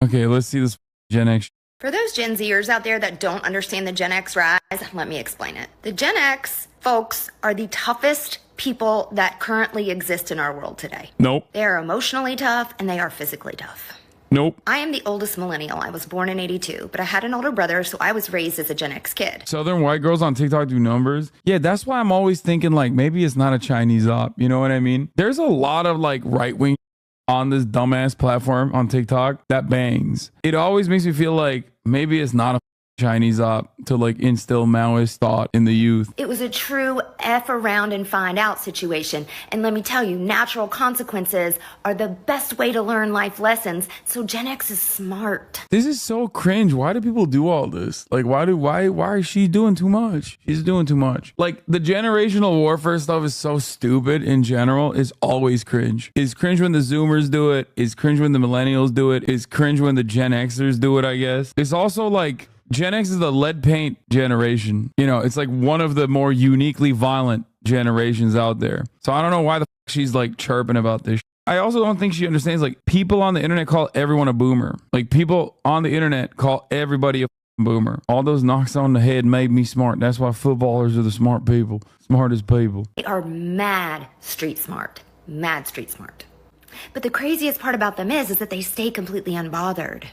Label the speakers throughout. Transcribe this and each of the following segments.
Speaker 1: Okay, let's see this Gen X.
Speaker 2: For those Gen Zers out there that don't understand the Gen X rise, let me explain it. The Gen X folks are the toughest people that currently exist in our world today.
Speaker 1: Nope.
Speaker 2: They are emotionally tough and they are physically tough.
Speaker 1: Nope.
Speaker 2: I am the oldest millennial. I was born in 82, but I had an older brother, so I was raised as a Gen X kid.
Speaker 1: Southern white girls on TikTok do numbers. Yeah, that's why I'm always thinking like maybe it's not a Chinese op. You know what I mean? There's a lot of like right-wing on this dumbass platform on TikTok that bangs. It always makes me feel like maybe it's not a Chinese op to like instill Maoist thought in the youth.
Speaker 2: It was a true F around and find out situation. And let me tell you, natural consequences are the best way to learn life lessons. So Gen X is smart.
Speaker 1: This is so cringe. Why do people do all this? Like, why is she doing too much? She's doing too much. Like, the generational warfare stuff is so stupid in general. It's always cringe. It's cringe when the Zoomers do it. It's cringe when the millennials do it. It's cringe when the Gen Xers do it, I guess. It's also like, Gen X is the lead paint generation. You know, it's like one of the more uniquely violent generations out there. So I don't know why the fuck she's like chirping about this. I also don't think she understands like people on the internet call everyone a boomer. Like people on the internet call everybody a boomer. All those knocks on the head made me smart. That's why footballers are the smart people. Smartest people.
Speaker 2: They are mad street smart. Mad street smart. But the craziest part about them is that they stay completely unbothered.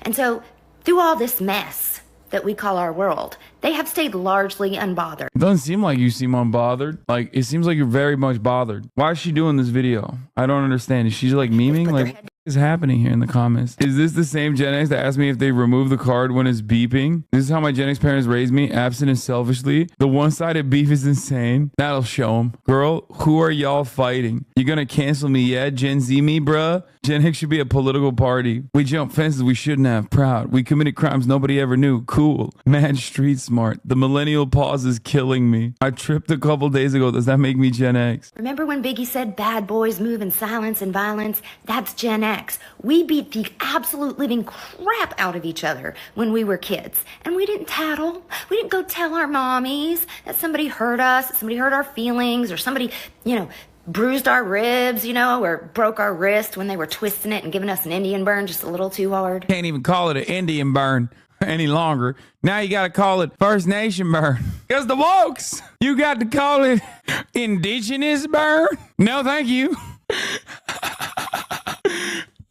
Speaker 2: And so through all this mess that we call our world, they have stayed largely unbothered.
Speaker 1: It doesn't seem like you seem unbothered. Like, it seems like you're very much bothered. Why is she doing this video? I don't understand. Is she like memeing? Like, what is happening here in the comments? Is this the same Gen X that asked me if they remove the card when it's beeping? This is how my Gen X parents raised me, absent and selfishly. The one-sided beef is insane. That'll show them. Girl, who are y'all fighting? You gonna cancel me yet? Gen Z me, bruh? Gen X should be a political party. We jump fences we shouldn't have. Proud. We committed crimes nobody ever knew. Cool. Mad street smart. The millennial pause is killing me. I tripped a couple days ago. Does that make me Gen X?
Speaker 2: Remember when Biggie said bad boys move in silence and violence? That's Gen X. We beat the absolute living crap out of each other when we were kids. And we didn't tattle. We didn't go tell our mommies that somebody hurt us, that somebody hurt our feelings, or somebody, bruised our ribs, or broke our wrist when they were twisting it and giving us an Indian burn just a little too hard.
Speaker 1: Can't even call it an Indian burn any longer. Now you got to call it First Nation burn. Because the wokes, you got to call it indigenous burn? No, thank you.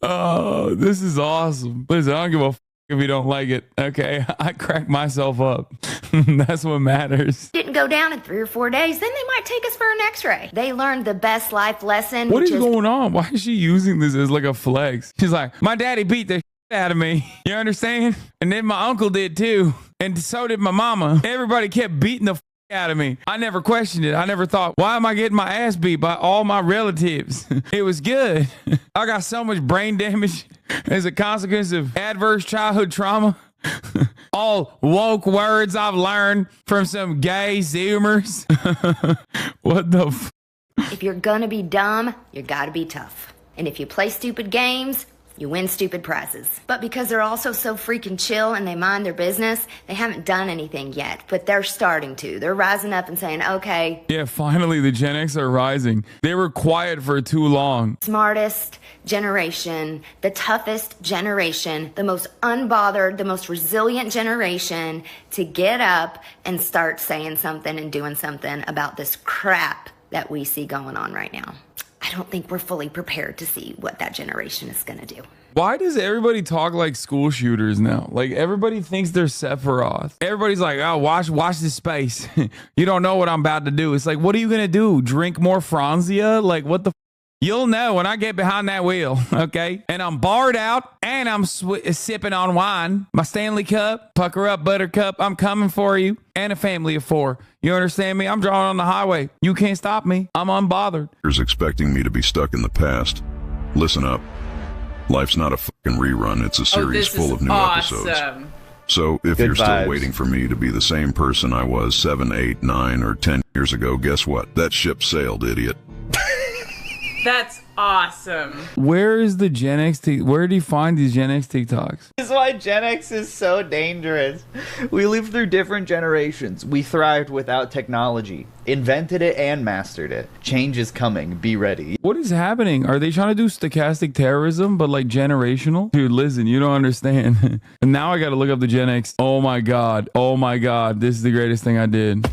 Speaker 1: Oh, this is awesome. Listen, I don't give a f if you don't like it. Okay, I crack myself up. That's what matters.
Speaker 2: Didn't go down in 3 or 4 days, then they might take us for an x-ray. They learned the best life lesson.
Speaker 1: What is going on? Why is she using this as like a flex? She's like, my daddy beat the out of me. You understand? And then my uncle did too. And so did my mama. Everybody kept beating the out of me. I never questioned it. I never thought, why am I getting my ass beat by all my relatives? It was good. I got so much brain damage as a consequence of adverse childhood trauma. All woke words I've learned from some gay Zoomers. What the f?
Speaker 2: If you're gonna be dumb, you gotta be tough. And if you play stupid games, you win stupid prizes. But because they're also so freaking chill and they mind their business, they haven't done anything yet. But they're starting to. They're rising up and saying, okay.
Speaker 1: Yeah, finally the Gen X are rising. They were quiet for too long.
Speaker 2: Smartest generation, the toughest generation, the most unbothered, the most resilient generation to get up and start saying something and doing something about this crap that we see going on right now. I don't think we're fully prepared to see what that generation is going to do.
Speaker 1: Why does everybody talk like school shooters now? Like everybody thinks they're Sephiroth. Everybody's like, oh, watch this space. You don't know what I'm about to do. It's like, what are you going to do? Drink more Franzia? Like what the You'll know when I get behind that wheel, okay? And I'm barred out and I'm sipping on wine. My Stanley Cup, pucker up, buttercup, I'm coming for you. And a family of 4. You understand me? I'm drawing on the highway. You can't stop me. I'm unbothered.
Speaker 3: You're expecting me to be stuck in the past. Listen up. Life's not a fucking rerun. It's a series full of new episodes. So if you're still waiting for me to be the same person I was 7, 8, 9, or 10 years ago, guess what? That ship sailed, idiot.
Speaker 4: That's awesome.
Speaker 1: Where is the Gen X? Where do you find these Gen X TikToks?
Speaker 5: This is why Gen X is so dangerous. We lived through different generations. We thrived without technology. Invented it and mastered it. Change is coming. Be ready.
Speaker 1: What is happening? Are they trying to do stochastic terrorism, but like generational? Dude, listen, you don't understand. And now I got to look up the Gen X. Oh my God. Oh my God. This is the greatest thing I did.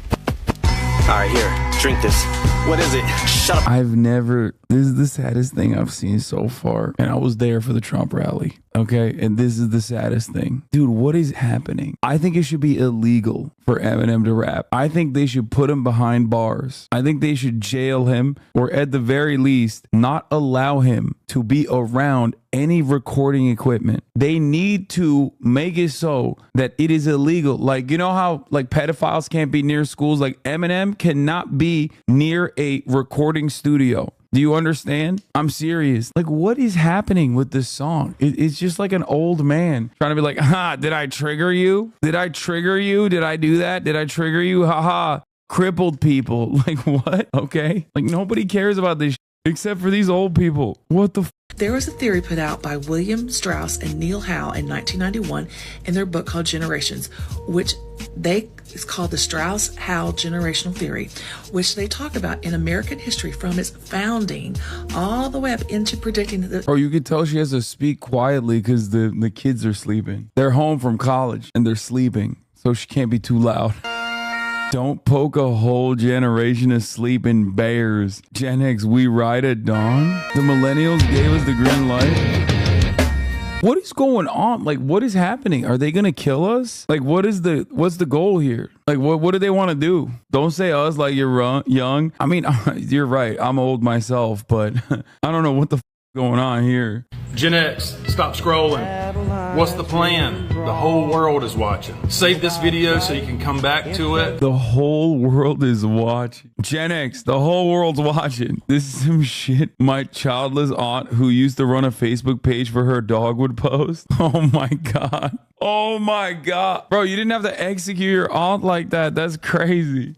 Speaker 6: All right, here. Drink this. What is it? Shut up.
Speaker 1: This is the saddest thing I've seen so far. And I was there for the Trump rally. Okay. And this is the saddest thing. Dude, what is happening? I think it should be illegal for Eminem to rap. I think they should put him behind bars. I think they should jail him, or at the very least, not allow him to be around any recording equipment. They need to make it so that it is illegal. Like, you know how like pedophiles can't be near schools? Like Eminem cannot be near a recording studio. Do you understand? I'm serious. Like, what is happening with this song? It's just like an old man trying to be like, did I trigger you? Did I trigger you? Did I do that? Did I trigger you? Haha. Crippled people. Like, what? Okay. Like, nobody cares about this except for these old people. What the
Speaker 7: There was a theory put out by William Strauss and Neil Howe in 1991 in their book called Generations, which it's called the Strauss-Howe generational theory, which they talk about in American history from its founding all the way up into predicting the...
Speaker 1: Oh, you could tell she has to speak quietly because the kids are sleeping. They're home from college and they're sleeping, so she can't be too loud. Don't poke a whole generation of sleeping bears. Gen X, we ride at dawn? The millennials gave us the green light? What is going on? Like, what is happening? Are they gonna kill us? Like, what's the goal here? Like, what do they want to do? Don't say us like you're young. I mean, you're right. I'm old myself, but I don't know what the going on here.
Speaker 8: Gen X, stop scrolling. What's the plan? The whole world is watching. Save this video so you can come back to it.
Speaker 1: The whole world is watching. Gen X, the whole world's watching. This is some shit my childless aunt who used to run a Facebook page for her dog would post. Oh my God. Oh my God. Bro, you didn't have to execute your aunt like that. That's crazy.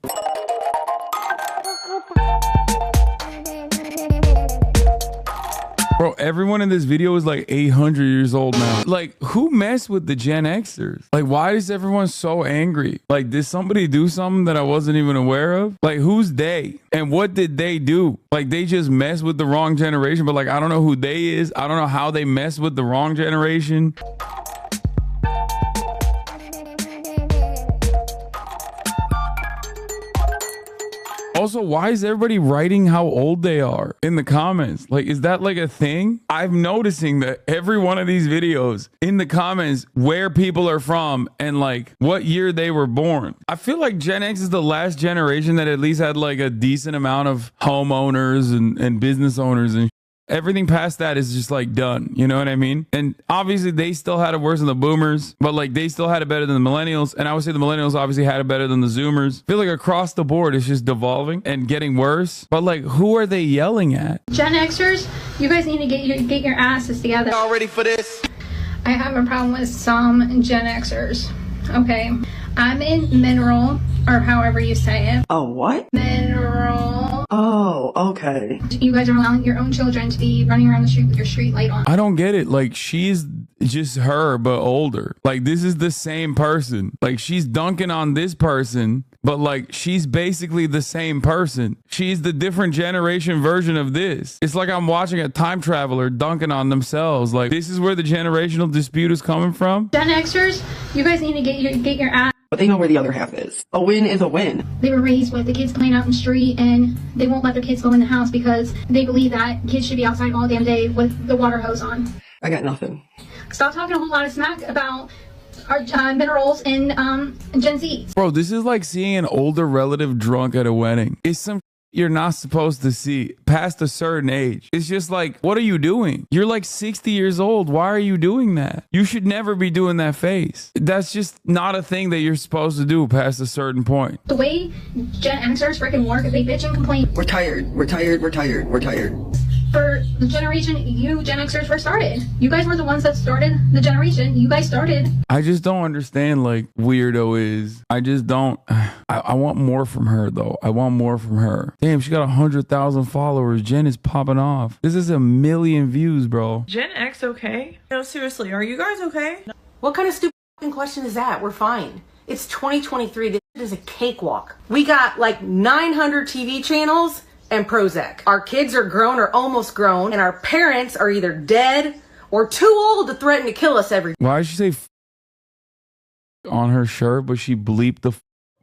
Speaker 1: Bro, everyone in this video is like 800 years old now. Like, who messed with the Gen Xers? Like, why is everyone so angry? Like, did somebody do something that I wasn't even aware of? Like, who's they? And what did they do? Like, they just messed with the wrong generation, but like, I don't know who they is. I don't know how they messed with the wrong generation. Also, why is everybody writing how old they are in the comments? Like, is that like a thing? I'm noticing that every one of these videos in the comments where people are from and like what year they were born. I feel like Gen X is the last generation that at least had like a decent amount of homeowners and business owners, and everything past that is just like done. You know what I mean? And obviously they still had it worse than the boomers, but like they still had it better than the millennials. And I would say the millennials obviously had it better than the zoomers. I feel like across the board it's just devolving and getting worse. But like, who are they yelling at?
Speaker 9: Gen Xers, you guys need to get your asses together.
Speaker 5: Y'all ready for this?
Speaker 9: I have a problem with some Gen Xers. Okay, I'm in mineral, or however you say it.
Speaker 7: Oh, what?
Speaker 9: Mineral.
Speaker 7: Oh, okay.
Speaker 9: You guys are allowing your own children to be running around the street with your street light on.
Speaker 1: I don't get it. Like, she's just her, but older. Like, this is the same person. Like, she's dunking on this person, but like, she's basically the same person. She's the different generation version of this. It's like I'm watching a time traveler dunking on themselves. Like, this is where the generational dispute is coming from.
Speaker 9: Gen Xers, you guys need to get your ass.
Speaker 7: But they know where the other half is. A win is a win.
Speaker 9: They were raised with the kids playing out in the street, and they won't let their kids go in the house because they believe that kids should be outside all damn day with the water hose on.
Speaker 7: I got nothing.
Speaker 9: Stop talking a whole lot of smack about our minerals and Gen Z.
Speaker 1: Bro, this is like seeing an older relative drunk at a wedding. It's some you're not supposed to see past a certain age. It's just like, what are you doing? You're like 60 years old. Why are you doing that? You should never be doing that face. That's just not a thing that you're supposed to do past a certain point.
Speaker 9: The way Gen Xers freaking work, they bitch and complain.
Speaker 7: We're tired. We're tired. We're tired. We're tired.
Speaker 9: for the generation you Gen Xers first started. You guys were the ones that started the generation. You guys started.
Speaker 1: I just don't understand like weirdo is. I just don't. I want more from her though. I want more from her. Damn, she got 100,000 followers. Jen is popping off. This is 1 million views, bro.
Speaker 4: Gen X okay? No, seriously, are you guys okay?
Speaker 10: What kind of stupid question is that? We're fine. It's 2023. This is a cakewalk. We got like 900 TV channels and Prozac. Our kids are grown or almost grown, and our parents are either dead or too old to threaten to kill us every day.
Speaker 1: Why did she say on her shirt, but she bleeped the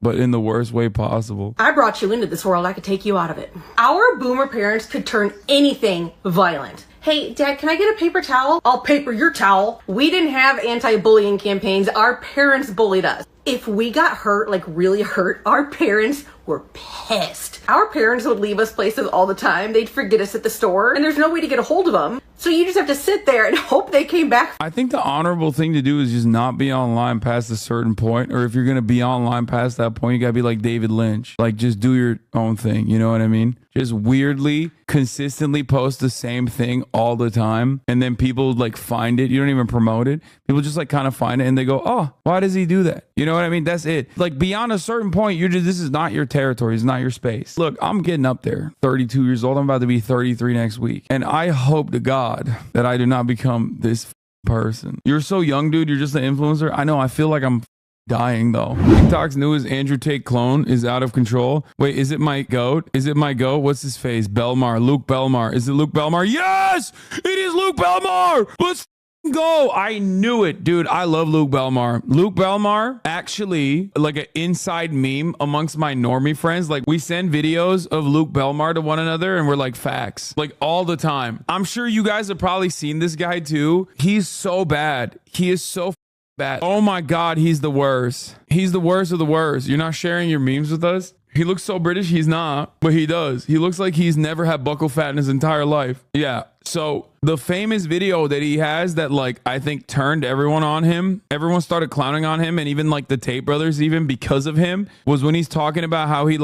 Speaker 1: but in the worst way possible?
Speaker 10: I brought you into this world. I could take you out of it. Our boomer parents could turn anything violent. Hey, Dad, can I get a paper towel? I'll paper your towel. We didn't have anti-bullying campaigns. Our parents bullied us. If we got hurt, like really hurt, our parents were pissed. Our parents would leave us places all the time. They'd forget us at the store, and there's no way to get a hold of them. So you just have to sit there and hope they came back.
Speaker 1: I think the honorable thing to do is just not be online past a certain point. Or if you're going to be online past that point, you got to be like David Lynch. Like, just do your own thing. You know what I mean? Just weirdly, consistently post the same thing all the time. And then people like find it. You don't even promote it. People just like kind of find it and they go, oh, why does he do that? You know what I mean? That's it. Like beyond a certain point, you're just, this is not your territory. It's not your space. Look, I'm getting up there, 32 years old. I'm about to be 33 next week. And I hope to God that I do not become this person. You're so young, dude. You're just an influencer. I know. I feel like I'm dying though. TikTok's newest Andrew Tate clone is out of control. Wait, is it my goat? Is it my goat? What's his face? Belmar. Luke Belmar. Is it Luke Belmar? Yes! It is Luke Belmar! Let's go. I knew it, dude. I love Luke Belmar. Luke Belmar, actually, like an inside meme amongst my normie friends. Like, we send videos of Luke Belmar to one another and we're like, facts. Like, all the time. I'm sure you guys have probably seen this guy too. He's so bad. He is so bad. Oh my God, he's the worst. He's the worst of the worst. You're not sharing your memes with us? He looks so British. He's not, but he does. He looks like he's never had buccal fat in his entire life. Yeah. So the famous video that he has that like, I think turned everyone on him. Everyone started clowning on him. And even like the Tate brothers, even because of him, was when he's talking about how he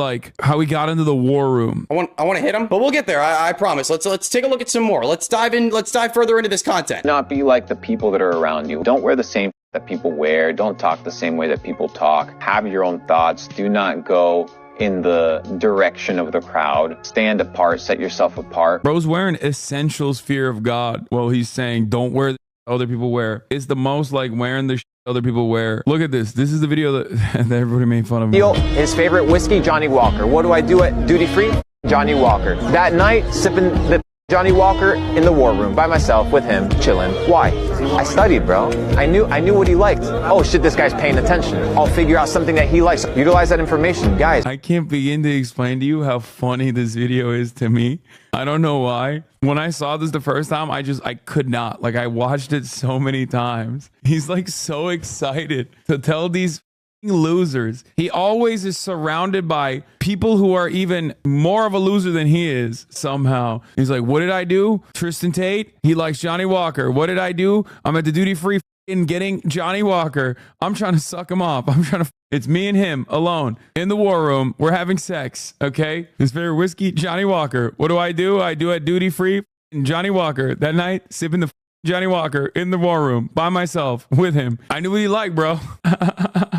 Speaker 1: got into the war room.
Speaker 11: I want to hit him, but we'll get there. I promise. Let's take a look at some more. Let's dive further into this content.
Speaker 12: Not be like the people that are around you. Don't wear the same that people wear. Don't talk the same way that people talk. Have your own thoughts. Do not go in the direction of the crowd. Stand apart, set yourself apart.
Speaker 1: Bro's wearing essentials fear of God. Well, he's saying don't wear the other people wear. It's the most like wearing the other people wear. Look at this. This is the video that, that everybody made fun of me.
Speaker 12: His favorite whiskey, Johnny Walker. What do I do at duty free? Johnny Walker. That night, sipping the Johnny Walker in the war room by myself with him, chilling. Why? I studied, bro. I knew what he liked. Oh shit, this guy's paying attention. I'll figure out something that he likes. Utilize that information, guys.
Speaker 1: I can't begin to explain to you how funny this video is to me. I don't know why. When I saw this the first time, I could not. Like, I watched it so many times. He's like so excited to tell these losers. He always is surrounded by people who are even more of a loser than he is somehow. He's like, what did I do? Tristan Tate, he likes Johnny Walker. What did I do? I'm at the duty free getting Johnny Walker. I'm trying to suck him off. It's me and him alone in the war room. We're having sex. Okay. His favorite whiskey, Johnny Walker. What do? I do at duty free Johnny Walker that night, sipping the Johnny Walker in the war room by myself with him. I knew what he liked, bro.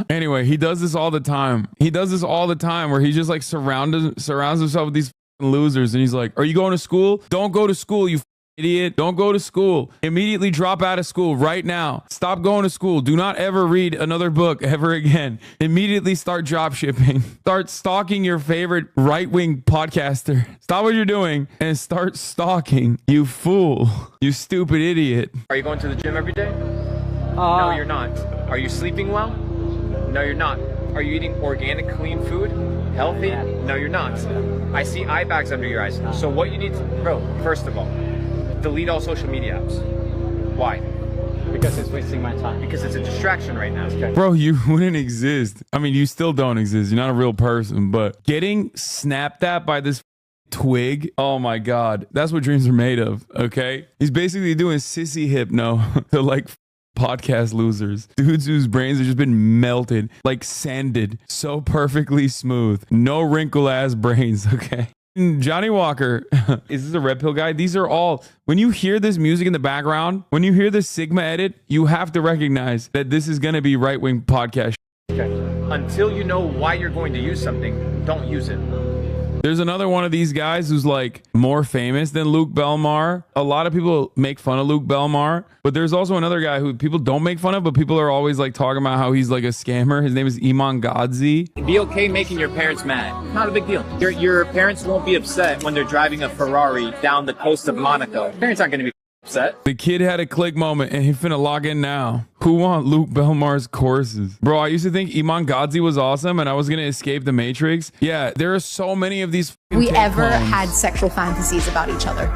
Speaker 1: Anyway, he does this all the time. He does this all the time where he just like surrounds himself with these losers. And he's like, are you going to school? Don't go to school, you idiot. Don't go to school. Immediately drop out of school right now. Stop going to school. Do not ever read another book ever again. Immediately start drop shipping. Start stalking your favorite right-wing podcaster. Stop what you're doing and start stalking. You fool. You stupid idiot.
Speaker 13: Are you going to the gym every day? No, you're not. Are you sleeping well? No, you're not. Are you eating organic, clean food? Healthy? No, you're not. I see eye bags under your eyes. So what you need to, bro, first of all, delete all social media apps. Why?
Speaker 14: Because it's wasting my time.
Speaker 13: Because it's a distraction right now.
Speaker 1: Bro, you wouldn't exist. I mean, you still don't exist. You're not a real person, but getting snapped at by this twig, oh my God, that's what dreams are made of, okay? He's basically doing sissy hypno to like podcast losers. Dudes whose brains have just been melted, like sanded, so perfectly smooth. No wrinkle ass brains, okay? Johnny Walker. Is this a red pill guy? These are all, when you hear this music in the background, when you hear this Sigma edit, you have to recognize that this is going to be right-wing podcast.
Speaker 13: Okay. Until you know why you're going to use something, don't use it.
Speaker 1: There's another one of these guys who's like more famous than Luke Belmar. A lot of people make fun of Luke Belmar, but there's also another guy who people don't make fun of, but people are always like talking about how he's like a scammer. His name is Iman Gadzi.
Speaker 15: Be okay making your parents mad. Not a big deal. Your parents won't be upset when they're driving a Ferrari down the coast of Monaco. Parents aren't going to be upset.
Speaker 1: The kid had a click moment and he finna log in now. Who want Luke Belmar's courses? Bro, I used to think Iman Gadzi was awesome and I was gonna escape the Matrix. Yeah, there are so many of these
Speaker 16: we ever had sexual fantasies about each other.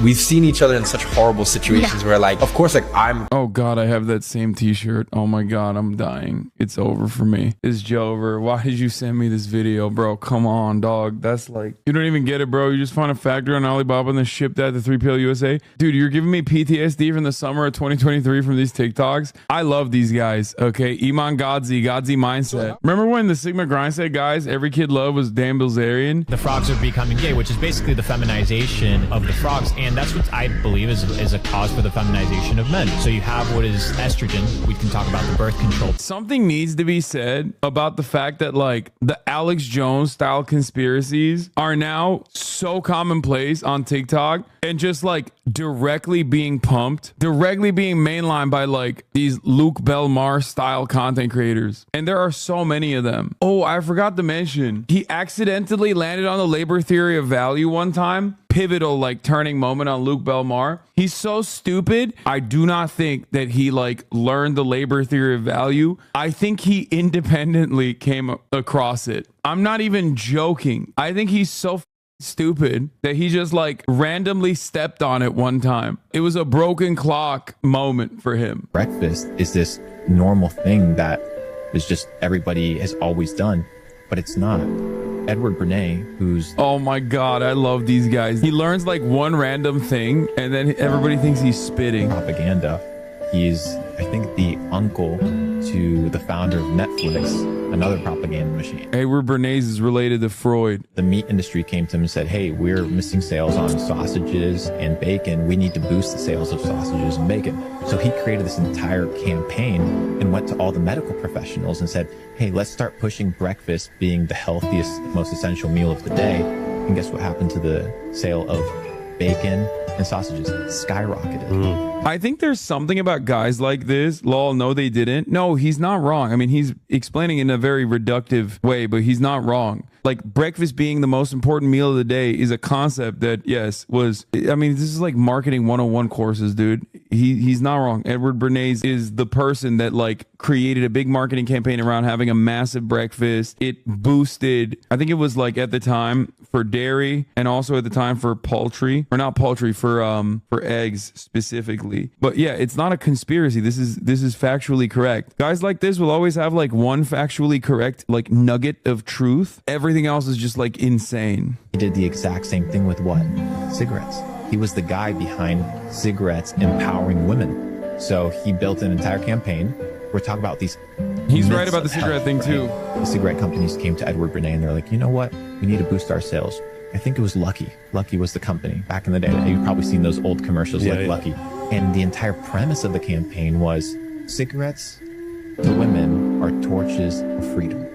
Speaker 17: We've seen each other in such horrible situations where, like, of course, like, I'm...
Speaker 1: Oh, God, I have that same t-shirt. Oh, my God, I'm dying. It's over for me. It's Jover. Why did you send me this video, bro? Come on, dog. That's like... You don't even get it, bro. You just find a factory on Alibaba and then ship that to 3PL USA. Dude, you're giving me PTSD from the summer of 2023 from these TikToks. I love these guys, okay? Iman Gadzi, Gadzi Mindset. Remember when the Sigma Grind said, guys, every kid loved was Dan Bilzerian?
Speaker 18: The frogs are becoming gay, which is basically the feminization of the frogs, and that's what I believe is a cause for the feminization of men. So you have what is estrogen. We can talk about the birth control.
Speaker 1: Something needs to be said about the fact that like the Alex Jones style conspiracies are now so commonplace on TikTok and just like directly being pumped, directly being mainlined by like these Luke Belmar style content creators. And there are so many of them. Oh, I forgot to mention, he accidentally landed on the labor theory of value one time. Pivotal like turning moment on Luke Belmar. He's so stupid. I do not think that he like learned the labor theory of value. I think he independently came across it. I'm not even joking. I think he's so stupid that he just like randomly stepped on it one time. It was a broken clock moment for him.
Speaker 19: Breakfast is this normal thing that is just everybody has always done, but it's not. Edward Bernays, who's...
Speaker 1: Oh my God, I love these guys. He learns like one random thing and then everybody thinks he's spitting.
Speaker 19: Propaganda. He's, I think, the uncle to the founder of Netflix, another propaganda machine.
Speaker 1: Edward Bernays is related to Freud.
Speaker 19: The meat industry came to him and said, hey, we're missing sales on sausages and bacon. We need to boost the sales of sausages and bacon. So he created this entire campaign and went to all the medical professionals and said, hey, let's start pushing breakfast being the healthiest, most essential meal of the day. And guess what happened to the sale of bacon and sausages? Skyrocketed.
Speaker 1: I think there's something about guys like this. Lol, no, they didn't. No, he's not wrong. I mean, he's explaining in a very reductive way, but he's not wrong. Like breakfast being the most important meal of the day is a concept that, yes, was, I mean, this is like marketing 101 courses, dude. He's not wrong. Edward Bernays is the person that like created a big marketing campaign around having a massive breakfast. It boosted, I think it was like at the time for dairy and also at the time for poultry, or not poultry, for eggs specifically. But yeah, it's not a conspiracy. This is factually correct. Guys like this will always have like one factually correct like nugget of truth. Everything else is just like insane.
Speaker 19: He did the exact same thing with what? Cigarettes. He was the guy behind cigarettes empowering women. So he built an entire campaign. We're talking about these.
Speaker 1: He's right about the cigarette thing too.
Speaker 19: The cigarette companies came to Edward Bernays and they're like, you know what? We need to boost our sales. I think it was Lucky. Lucky was the company back in the day. You've probably seen those old commercials like Lucky. And the entire premise of the campaign was cigarettes to women are torches of freedom.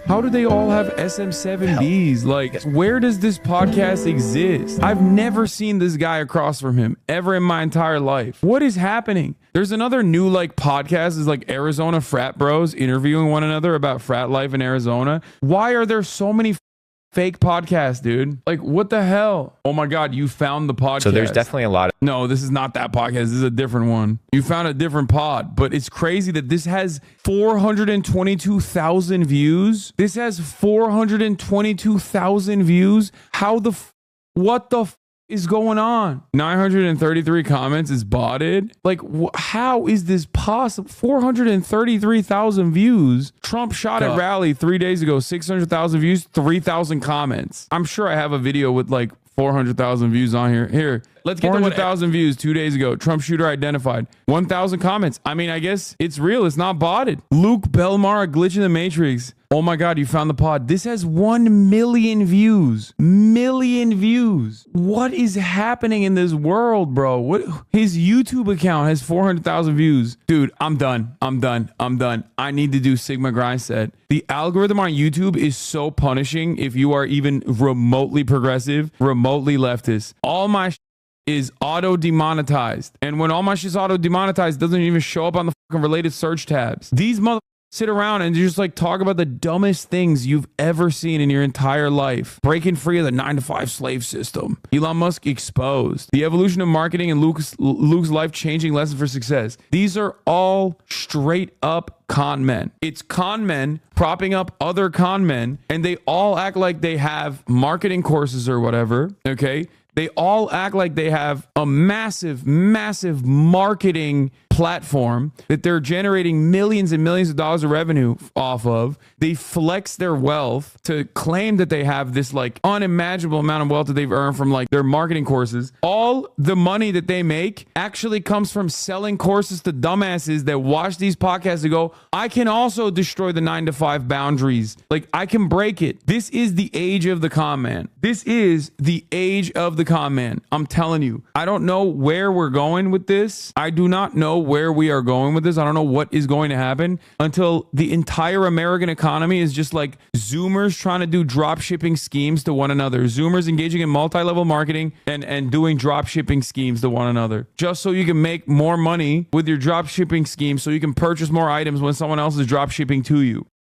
Speaker 1: How do they all have SM7Bs? Like, where does this podcast exist? I've never seen this guy across from him ever in my entire life. What is happening? There's another new like podcast is like Arizona frat bros interviewing one another about frat life in Arizona. Why are there so many fake podcasts, dude? Like, what the hell? Oh my God, you found the podcast.
Speaker 12: So there's definitely a lot of...
Speaker 1: No, this is not that podcast. This is a different one. You found a different pod, but it's crazy that this has 422,000 views. This has 422,000 views. How the... What the is going on? 933 comments is botted. Like, how is this possible? 433,000 views. Trump shot at rally 3 days ago, 600,000 views, 3,000 comments. I'm sure I have a video with like 400,000 views on here. Here, Let's get 400,000 views 2 days ago. Trump shooter identified. 1,000 comments. I mean, I guess it's real. It's not botted. Luke Belmar, glitch in the Matrix. Oh my God, you found the pod. This has 1 million views. Million views. What is happening in this world, bro? What? His YouTube account has 400,000 views. Dude, I'm done. I'm done. I'm done. I need to do Sigma grind set. The algorithm on YouTube is so punishing if you are even remotely progressive, remotely leftist. All my is auto demonetized. And when all my shit's auto demonetized, it doesn't even show up on the fucking related search tabs. These motherfuckers sit around and just like talk about the dumbest things you've ever seen in your entire life. Breaking free of the 9-to-5 slave system. Elon Musk exposed. The evolution of marketing and Luke's life-changing lesson for success. These are all straight up con men. It's con men propping up other con men, and they all act like they have marketing courses or whatever, okay? They all act like they have a massive, massive marketing platform that they're generating millions and millions of dollars of revenue off of. They flex their wealth to claim that they have this like unimaginable amount of wealth that they've earned from like their marketing courses. All the money that they make actually comes from selling courses to dumbasses that watch these podcasts and go, I can also destroy the 9-to-5 boundaries. Like I can break it. This is the age of the con man. This is the age of the con man. I'm telling you, I don't know where we're going with this. I do not know where we are going with this. I don't know what is going to happen until the entire American economy is just like Zoomers trying to do drop shipping schemes to one another. Zoomers engaging in multi-level marketing and doing drop shipping schemes to one another just so you can make more money with your drop shipping scheme so you can purchase more items when someone else is drop shipping to you.